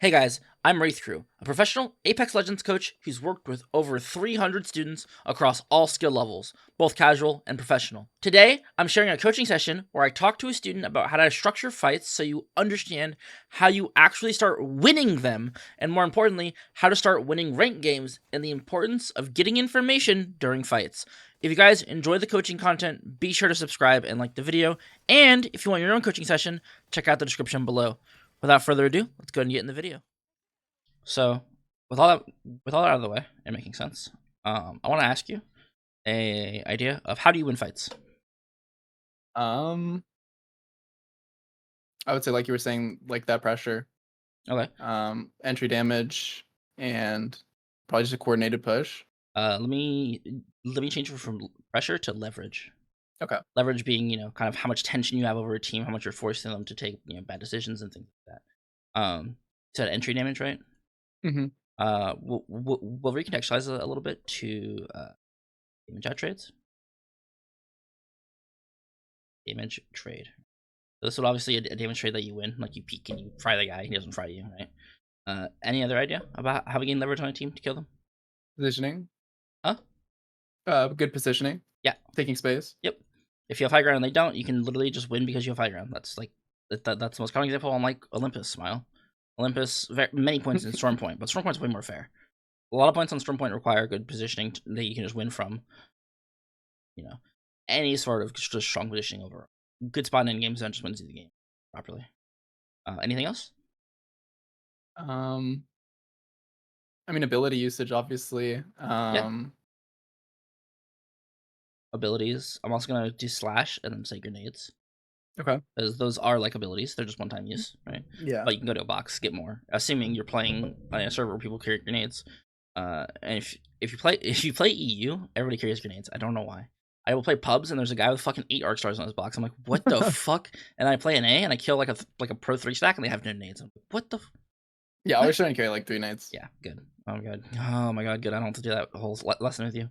Hey guys, I'm wrthcrw, a professional Apex Legends coach who's worked with over 300 students across all skill levels, both casual and professional. Today, I'm sharing a coaching session where I talk to a student about how to structure fights so you understand how you actually start winning them, and more importantly, how to start winning ranked games and the importance of getting information during fights. If you guys enjoy the coaching content, be sure to subscribe and like the video, and if you want your own coaching session, check out the description below. Without further ado, let's go and get in the video. So, with all that out of the way and making sense, I want to ask you a idea of how do you win fights? I would say, like you were saying, like that pressure, Okay. entry damage, and probably just a coordinated push. Let me change it from pressure to leverage. Okay. Leverage being, kind of how much tension you have over a team, how much you're forcing them to take, bad decisions and things like that. You said entry damage, right? Mm-hmm. We'll recontextualize it a little bit to damage out trades. Damage trade. So this would obviously a damage trade that you win, like you peek and you fry the guy, he doesn't fry you, right? Any other idea about how we gain leverage on a team to kill them? Positioning. Huh? Good positioning. Yeah. Taking space. Yep. If you have high ground and they don't, you can literally just win because you have high ground. That's like that's the most common example on like Olympus. Smile. Olympus, many points in Storm Point, but Storm Point's way more fair. A lot of points on Storm Point require good positioning that you can just win from. Any sort of just strong positioning overall. Good spot in games that just wins you the game properly. Anything else? I mean, ability usage, obviously. Yeah. Abilities. I'm also gonna do slash and then say grenades. Okay. Because those are like abilities, they're just one-time use, right? Yeah. But you can go to a box, get more. Assuming you're playing on a server where people carry grenades. And if you play EU, everybody carries grenades. I don't know why. I will play pubs and there's a guy with fucking 8 arc stars on his box. I'm like, what the fuck? And I play an A and I kill like a pro 3 stack and they have no nades. I'm like, what the? Yeah, I was trying to carry like 3 knights. Yeah, good. Oh my god. Oh my god, good. I don't have to do that whole lesson with you.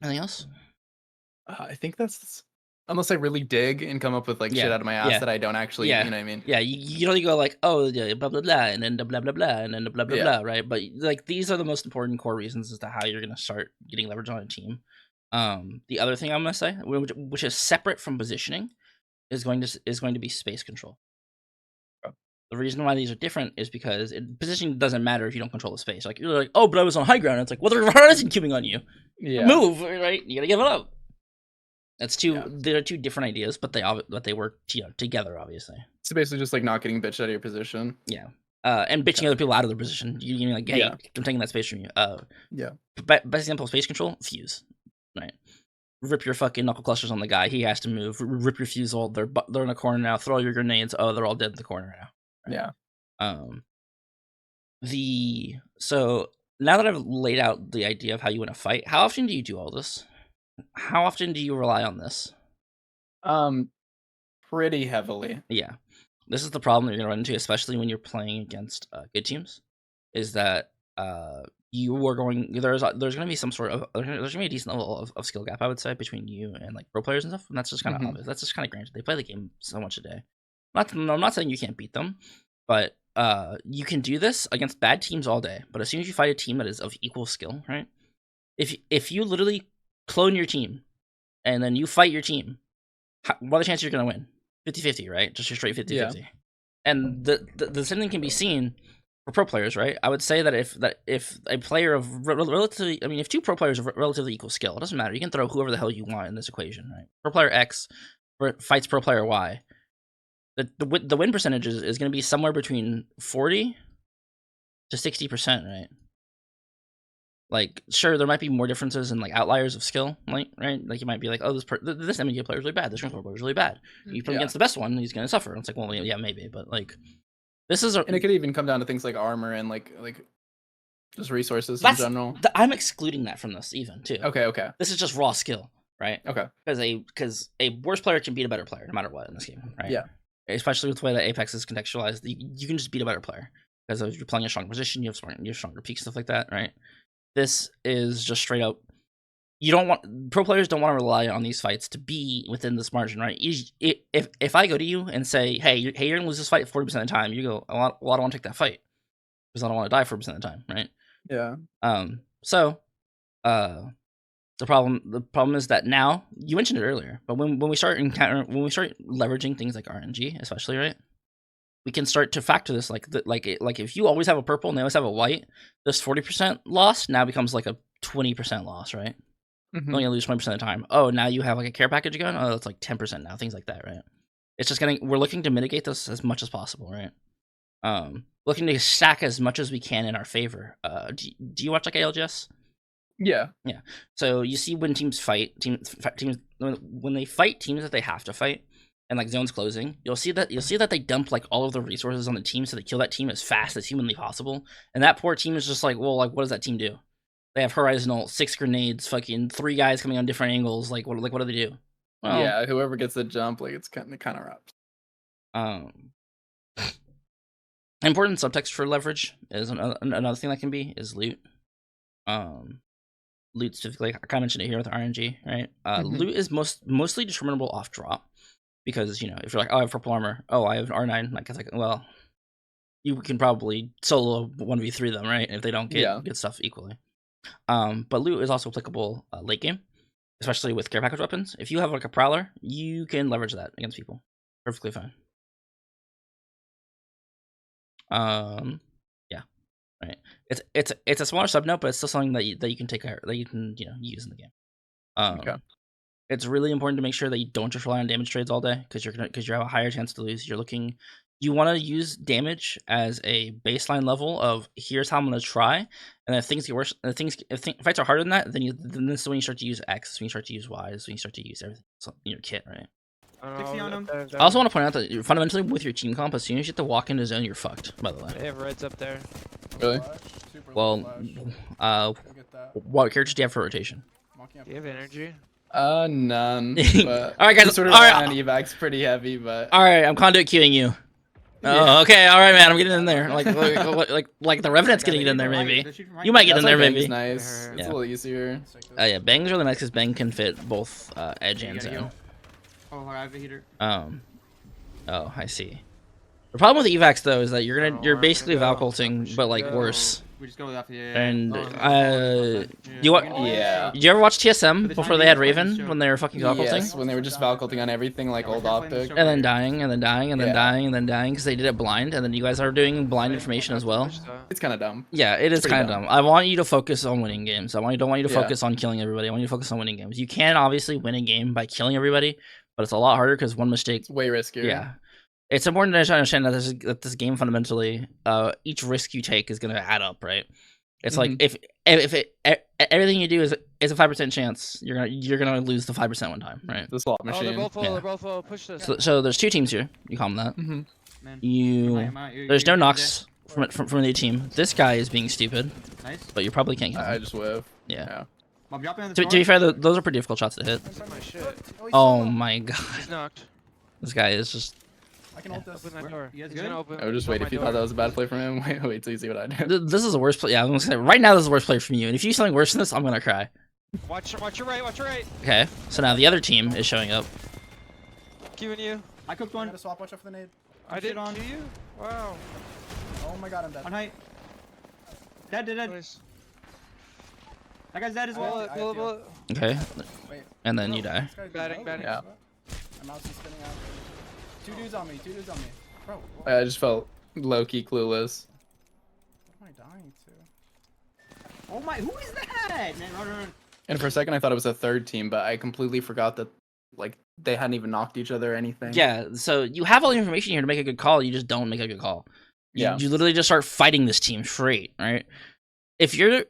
Anything else? I think that's unless I really dig and come up with like shit Yeah, out of my ass yeah, that I don't actually, yeah, you know what I mean? yeah. You only go like, oh, yeah, blah blah blah, and then the blah blah blah, and then the blah blah Yeah. blah, right? But like these are the most important core reasons as to how you're gonna start getting leverage on a team. The other thing I'm gonna say, which is separate from positioning, is going to be space control. Oh. The reason why these are different is because positioning doesn't matter if you don't control the space. Like you're like, oh, but I was on high ground. It's like, well, the runner isn't queuing on you. Yeah. Move, right? You gotta give it up. That's two. Yeah. They're two different ideas, but they work together, obviously. So basically just like not getting bitched out of your position. Yeah. And bitching other people out of their position. You're like, hey, Yeah. I'm taking that space from you. Yeah. Best example of space control, fuse. Right. Rip your fucking knuckle clusters on the guy. He has to move. Rip your fuse all. They're in a corner now. Throw your grenades. Oh, they're all dead in the corner now. Right? Yeah. So now that I've laid out the idea of how you win a fight, how often do you do all this? How often do you rely on this? Pretty heavily. Yeah. This is the problem that you're gonna run into, especially when you're playing against good teams, is that you are going there's gonna be some sort of there's gonna be a decent level of skill gap, I would say, between you and like pro players and stuff, and that's just kind of obvious. That's just kind of granted. They play the game so much a day. I'm not saying you can't beat them, but you can do this against bad teams all day. But as soon as you fight a team that is of equal skill, right? If you literally clone your team and then you fight your team, what are the chances you're gonna win? 50-50, right? Just your straight 50-50. Yeah. And the same thing can be seen for pro players, right? I would say that if a player of relatively, I mean, if two pro players of relatively equal skill, it doesn't matter. You can throw whoever the hell you want in this equation, right? Pro player X fights pro player Y. The win percentage is going to be somewhere between 40 to 60%, right? Like, sure, there might be more differences in like outliers of skill, like right? Like you might be like, oh, this MMG player is really bad. This player is really bad. You put him against the best one, he's gonna suffer. It's like, well, yeah, maybe, but like, this is and it could even come down to things like armor and like just resources in general. I'm excluding that from this even too. Okay. This is just raw skill, right? Okay. Because a worse player can beat a better player no matter what in this game, right? Yeah. Especially with the way that Apex is contextualized, you can just beat a better player because if you're playing a stronger position, you have stronger peaks, stuff like that, right? This is just straight up you don't want pro players don't want to rely on these fights to be within this margin, right? If I go to you and say, hey, you're gonna lose this fight 40% of the time, you go, well, I don't want to take that fight because I don't want to die 40% of the time, right? Yeah. So, the problem is that now you mentioned it earlier, but when we start leveraging things like RNG, especially, right? We can start to factor this like if you always have a purple and they always have a white, this 40% loss now becomes like a 20% loss, right? Mhm. Only lose 20% of the time. Oh, now you have like a care package going. Oh, it's like 10% now. Things like that, right? It's just we're looking to mitigate this as much as possible, right? Looking to stack as much as we can in our favor. Do you watch like ALGS? Yeah. Yeah. So you see when teams fight, teams when they fight teams that they have to fight, and like zones closing, you'll see that they dump like all of the resources on the team so they kill that team as fast as humanly possible. And that poor team is just like, well, like what does that team do? They have horizontal, 6 grenades, fucking 3 guys coming on different angles. Like what do they do? Well, yeah, whoever gets the jump, like it's kind of rough. Important subtext for leverage is another thing that can be is loot. Loot specifically, I kind of mentioned it here with RNG, right? Loot is mostly determinable off drop because you know if you're like, oh, I have purple armor, oh, I have R9, like it's like, well, you can probably solo 1v3 them, right? If they don't get stuff equally. But loot is also applicable late game, especially with care package weapons. If you have like a prowler, you can leverage that against people perfectly fine. Yeah, right. It's a smaller sub note, but it's still something that you can take that you can use in the game. Okay. It's really important to make sure that you don't just rely on damage trades all day because you have a higher chance to lose. You want to use damage as a baseline level of here's how I'm going to try, and if things get worse, if fights are harder than that, then this is when you start to use X, when you start to use Y, when you start to use everything in your kit, right? I also want to point out that fundamentally with your team comp, as soon as you get to walk into zone, you're fucked. By the way, they have reds up there. Really? Well, what characters do you have for rotation? Do you have energy? None. But all right, guys. Sort of all right, on evac's pretty heavy, but all right, I'm conduit queuing you. Oh, okay, all right, man. I'm getting in there. Like the Revenant's getting in there, maybe. You might get in there, maybe. Nice. It's a little easier. Yeah, Bang's really nice because Bang can fit both edge and zone. Oh, I have a heater. Oh, I see. The problem with evacs though is that you're basically Valk ulting, but like worse. We just go with that. And Did you ever watch TSM before they had Raven when they were fucking Valk ulting? Yes, when they were just Valk ulting on everything, like old optic. And then dying, and then dying, and then dying, and then dying because they did it blind, and then you guys are doing blind information as well. It's kind of dumb. Yeah, it is kind of dumb. I want you to focus on winning games. Don't want you to focus on killing everybody. I want you to focus on winning games. You can obviously win a game by killing everybody, but it's a lot harder because one mistake. It's way riskier. Yeah. It's important to understand that this game fundamentally, each risk you take is going to add up, right? It's like if everything you do is a 5% chance, you're gonna lose the 5% one time, right? The slot machine. Oh, they're both full. They're both full. Push this. So there's 2 teams here. You call them that. There's no knocks from the team. This guy is being stupid. Nice. But you probably can't kill him. I just whiff. Yeah. I'm dropping on the To be fair, those are pretty difficult shots to hit. My shit. Oh my god. He's knocked. This guy is just. I can hold this. Open that door. You guys He's good? gonna open. I would just wait if you thought that was a bad play from him. Wait till you see what I do. This is the worst play. Yeah, I'm gonna say right now this is the worst play from you. And if you do something worse than this, I'm gonna cry. Watch your right. Watch your right. Okay. So now the other team is showing up. Queuing you. I cooked one. I had a swap watch off the nade. I did on you. Wow. Oh my god, I'm dead. On height. Dead. Nice. That guy's dead as well. Bullet. Okay. Wait. And then you die. This guy's Batting. Yeah. My mouse is spinning out. 2 dudes on me. Bro, what I just felt low-key clueless. am I dying to? Oh my, who is that? Man, run. And for a second, I thought it was a third team, but I completely forgot that like they hadn't even knocked each other or anything. Yeah. So you have all the information here to make a good call. You just don't make a good call. You literally just start fighting this team straight, right? If you're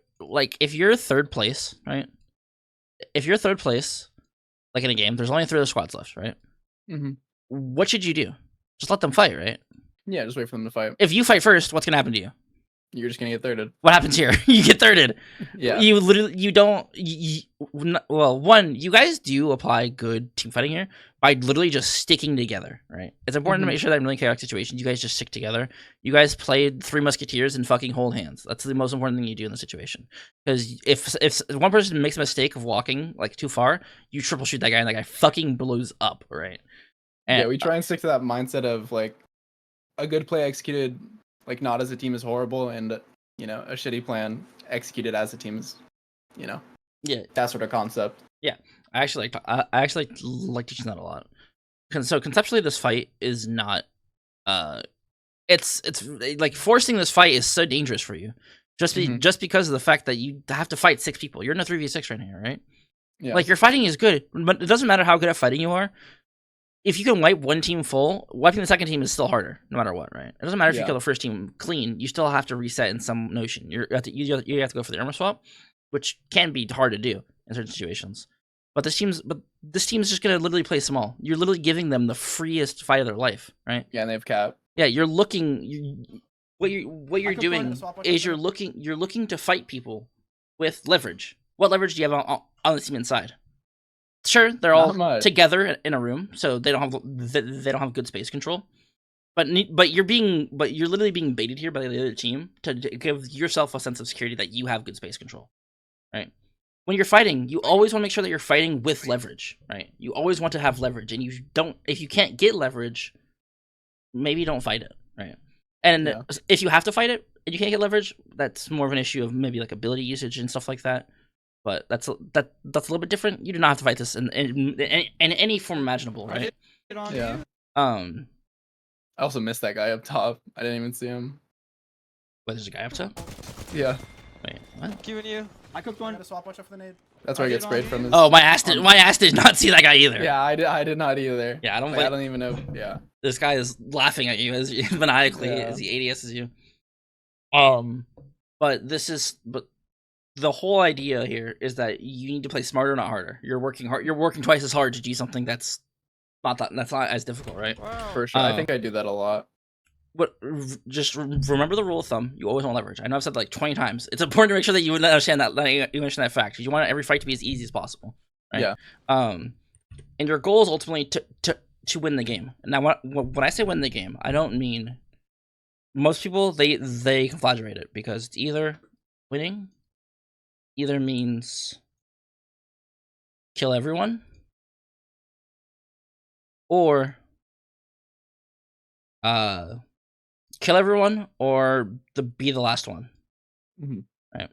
third place, right? If you're third place, like in a game, there's only 3 other squads left, right? What should you do? Just let them fight, right? Yeah, just wait for them to fight. If you fight first, what's gonna happen to you? You're just gonna get thirded. What happens here? You get thirded. Yeah. You don't. Well, one, you guys do apply good team fighting here, by literally just sticking together, right? It's important to make sure that in really chaotic situations, you guys just stick together. You guys played Three Musketeers and fucking hold hands. That's the most important thing you do in the situation. Because if one person makes a mistake of walking like too far, you triple shoot that guy and that guy fucking blows up, right? And, Yeah, we try and stick to that mindset of like a good play executed like not as a team is horrible, and you know, a shitty plan executed as a team is, you know, yeah, that sort of concept. I actually like teaching that a lot. So conceptually, this fight is not. It's like forcing this fight is so dangerous for you, just because of the fact that you have to fight 6 people. You're in a 3v6 right now, right? Yeah. Like your fighting is good, but it doesn't matter how good at fighting you are. If you can wipe one team full, wiping the second team is still harder, no matter what, right? It doesn't matter if you kill the first team clean. You still have to reset in some notion. You have to go for the armor swap, which can be hard to do in certain situations. But this team's just gonna literally play small. You're literally giving them the freest fight of their life, right? Yeah, and they have cap. Yeah, what you're doing is you're looking to fight people with leverage. What leverage do you have on the team inside? Sure, they're all together in a room, so they don't have good space control. But you're literally being baited here by the other team to give yourself a sense of security that you have good space control, right? When you're fighting, you always want to make sure that you're fighting with leverage, right? You always want to have leverage, and if you can't get leverage, maybe don't fight it, right? And if you have to fight it and you can't get leverage, that's more of an issue of maybe like ability usage and stuff like that. But that's a little bit different. You do not have to fight this in any form imaginable, right? Yeah. I also missed that guy up top. I didn't even see him. Wait, there's a guy up top? Yeah. Wait, what? Queuing you. I cooked one. Gotta swap watch out for the nade. That's where I get sprayed from. His Oh, my ass did not see that guy either. Yeah, I did not either. Yeah, I don't even know. Yeah. This guy is laughing at you as maniacally as he ADSs you. But the whole idea here is that you need to play smarter, not harder. You're working hard. You're working twice as hard to do something that's not as difficult, right? Wow. For sure. I think I do that a lot. But just remember the rule of thumb. You always want leverage. I know I've said like 20 times. It's important to make sure that you understand that. You understand that fact. You want every fight to be as easy as possible, right? Yeah. And your goal is ultimately to win the game. Now, when I say win the game, I don't mean most people they conflagrate it because it's either winning, either means kill everyone, or kill everyone or be the last one. Right?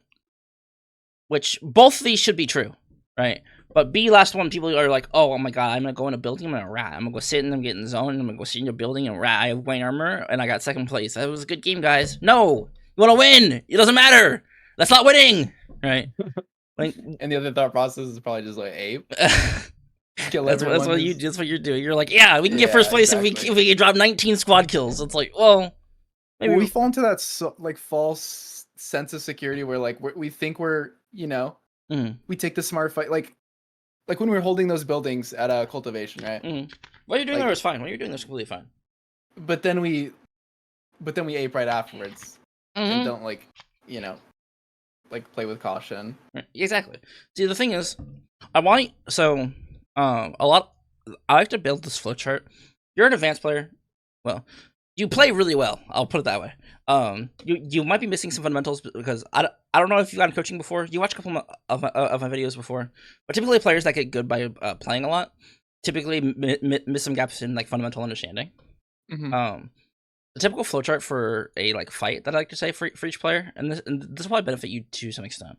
Which both of these should be true, right? But be last one, people are like, oh my god, I'm gonna go in a building, I'm gonna rat. I'm gonna go sit and I'm getting zone, and I'm gonna go sit in a building and rat. I have white armor and I got second place. That was a good game, guys. No! You wanna win! It doesn't matter! That's not winning! Right? Like, and the other thought process is probably just like ape. That's what you're doing. You're like, yeah, we can get first place if we can drop 19 squad kills. It's like, well, maybe we fall into that like false sense of security where like we think we're, you know, we take the smart fight, like when we were holding those buildings at a cultivation, right? What you're doing there is fine. What you're doing there is completely fine. But then we ape right afterwards and don't like, you know, like play with caution. Exactly. See, the thing is, I like to build this flowchart. You're an advanced player. Well, you play really well. I'll put it that way. You might be missing some fundamentals because I don't know if you've gotten coaching before. You watch a couple of my videos before, but typically players that get good by playing a lot typically miss some gaps in like fundamental understanding. The typical flowchart for a like fight that I like to say for each player, and this will probably benefit you to some extent.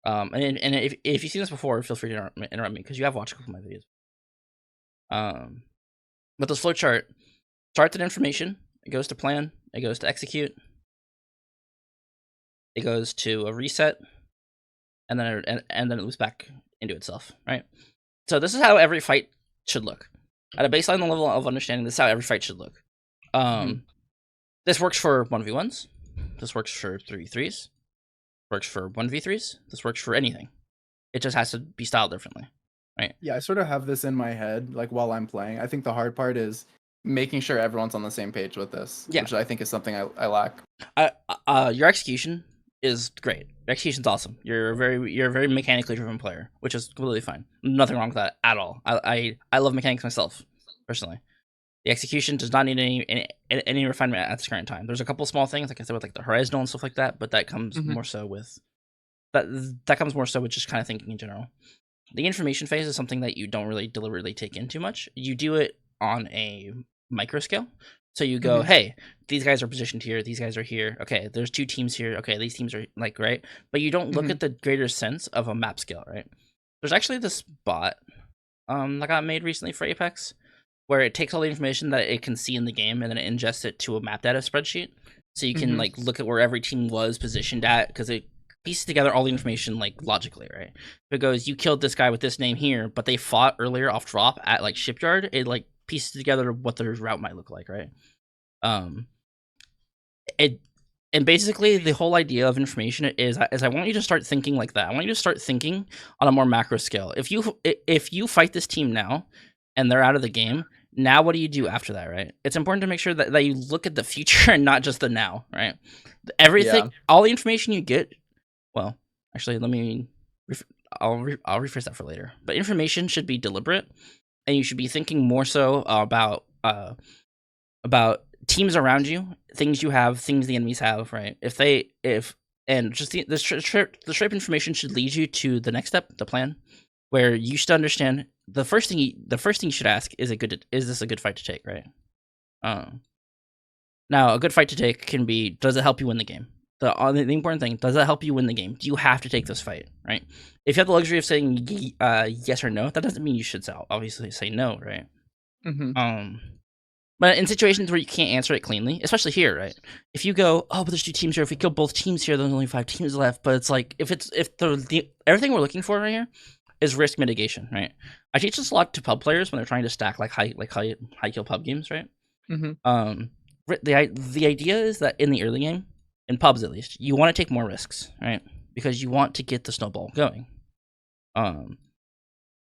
And if you've seen this before, feel free to interrupt me because you have watched a couple of my videos. But this flowchart starts at information, it goes to plan, it goes to execute, it goes to a reset, and then it loops back into itself, right? So this is how every fight should look. At a baseline level of understanding, this is how every fight should look. This works for 1v1s, this works for 3v3s, works for 1v3s, this works for anything. It just has to be styled differently, right? Yeah, I sort of have this in my head, like while I'm playing. I think the hard part is making sure everyone's on the same page with this, which I think is something I lack. Your execution is great. Execution's awesome. You're a very mechanically driven player, which is completely fine. Nothing wrong with that at all. I love mechanics myself, personally. The execution does not need any refinement at this current time. There's a couple small things, like I said, with like the horizontal and stuff like that, but that comes more so with that comes more so with just kind of thinking in general. The information phase is something that you don't really deliberately take in too much. You do it on a micro scale. So you go, hey, these guys are positioned here, these guys are here. Okay, there's 2 teams here. Okay, these teams are like, right? But you don't look at the greater sense of a map scale, right? There's actually this bot that got made recently for Apex, where it takes all the information that it can see in the game and then it ingests it to a map data spreadsheet. So you can like look at where every team was positioned at, because it pieces together all the information like logically, right? If it goes, you killed this guy with this name here, but they fought earlier off drop at like Shipyard, it like pieces together what their route might look like, right? And basically the whole idea of information is I want you to start thinking like that. I want you to start thinking on a more macro scale. If you fight this team now and they're out of the game, now what do you do after that, right? It's important to make sure that you look at the future and not just the now, right? Everything, all the information you get, well, actually, I'll rephrase that for later. But information should be deliberate, and you should be thinking more so about teams around you, things you have, things the enemies have, right? And just the straight information should lead you to the next step, the plan, where you should understand the first thing you should ask is this a good fight to take, right? Now a good fight to take can be, does it help you win the game? The important thing, does it help you win the game? Do you have to take this fight, right? If you have the luxury of saying yes or no, that doesn't mean you should obviously say no, right? But in situations where you can't answer it cleanly, especially here, right? If you go, oh, but there's 2 teams here. If we kill both teams here, there's only 5 teams left. But it's like, if everything we're looking for right here is risk mitigation, right? I teach this a lot to pub players when they're trying to stack like high kill pub games, right? The idea is that in the early game, in pubs at least, you want to take more risks, right? Because you want to get the snowball going.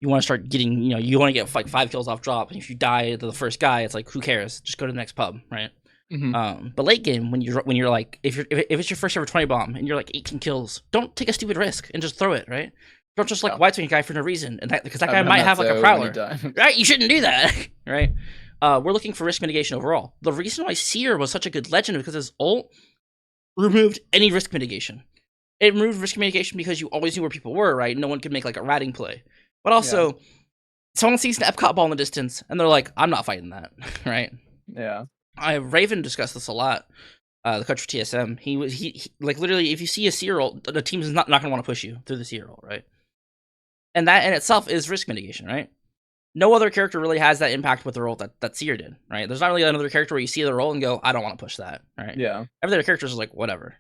You want to start getting, you want to get like 5 kills off drop, and if you die to the first guy, it's like, who cares? Just go to the next pub, right? But late game, when you're like, if it's your first ever 20 bomb and you're like 18 kills, don't take a stupid risk and just throw it, right? Don't just like white swing a guy for no reason, and because that guy might have like a prowler, right? You shouldn't do that, right? We're looking for risk mitigation overall. The reason why Seer was such a good legend is because his ult removed any risk mitigation. It removed risk mitigation because you always knew where people were, right? No one could make like a ratting play. But also, someone sees an Epcot ball in the distance, and they're like, I'm not fighting that, right? Yeah. Raven discussed this a lot, the coach for TSM. He like, literally, if you see a Seer ult, the team is not going to want to push you through the Seer ult, right? And that in itself is risk mitigation, right? No other character really has that impact with the role that Seer did, right? There's not really another character where you see the role and go, I don't want to push that, right? Yeah. Every other character is like, whatever.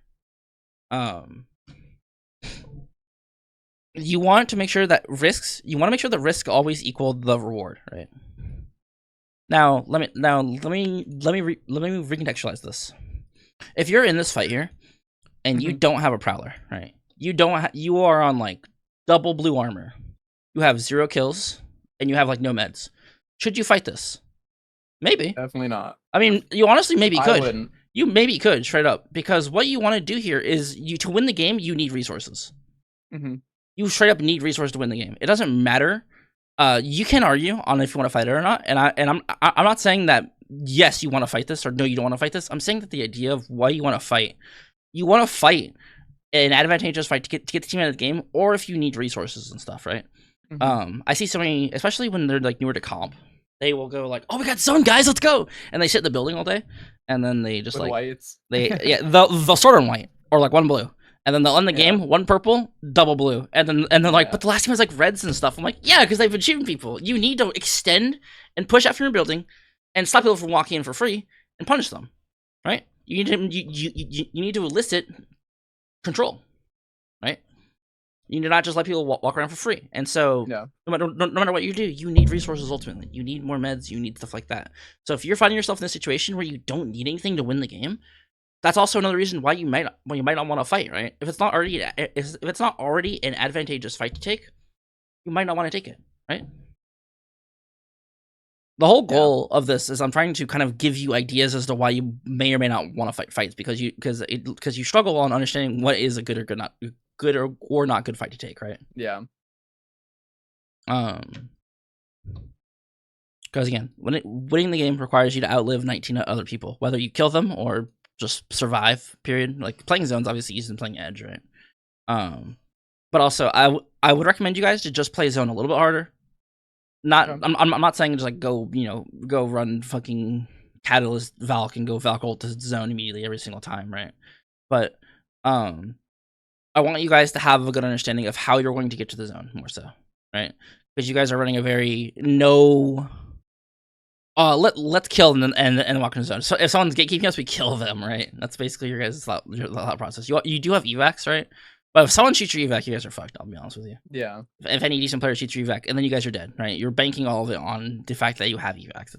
You want to make sure that risk always equal the reward, right? Now let me recontextualize this. If you're in this fight here and you don't have a prowler, right? You are on like double blue armor. You have 0 kills and you have like no meds. Should you fight this? Maybe. Definitely not. I mean, you honestly maybe could. I wouldn't. You maybe could, straight up, because what you want to do here is to win the game, you need resources. You straight up need resources to win the game. It doesn't matter. You can argue on if you want to fight it or not, and I'm not saying that yes you want to fight this or no you don't want to fight this. I'm saying that the idea of why you want to fight an advantageous fight to get the team out of the game, or if you need resources and stuff, right? I see so many, especially when they're like newer to comp, they will go like, oh, we got zone, guys, let's go, and they sit in the building all day, and then they just With like whites. they'll start on white or like 1 blue. And then they'll end the game, 1 purple, double blue. And then like, but the last team was like reds and stuff. I'm like, yeah, because they've been shooting people. You need to extend and push out from your building and stop people from walking in for free and punish them, right? You need to elicit control, right? You need to not just let people walk around for free. And so no matter what you do, you need resources ultimately. You need more meds, you need stuff like that. So if you're finding yourself in a situation where you don't need anything to win the game, that's also another reason why you might not want to fight, right? If it's not already an advantageous fight to take, you might not want to take it, right? The whole goal of this is I'm trying to kind of give you ideas as to why you may or may not want to fight fights because you struggle on understanding what is a good or not good fight to take, right? Yeah. Because again, winning the game requires you to outlive 19 other people, whether you kill them or just survive. Period. Like playing zones, obviously easier than playing edge, right? But also I would recommend you guys to just play zone a little bit harder. I'm not saying just like go run fucking Catalyst Valk and go Valk ult to zone immediately every single time, right? But I want you guys to have a good understanding of how you're going to get to the zone more so, right? Because you guys are running a very let's kill them and walk in the zone. So if someone's gatekeeping us, we kill them, right? That's basically your guys' thought process. You do have evacs, right? But if someone shoots your evac, you guys are fucked, I'll be honest with you. Yeah. If any decent player shoots your evac, and then you guys are dead, right? You're banking all of it on the fact that you have evacs.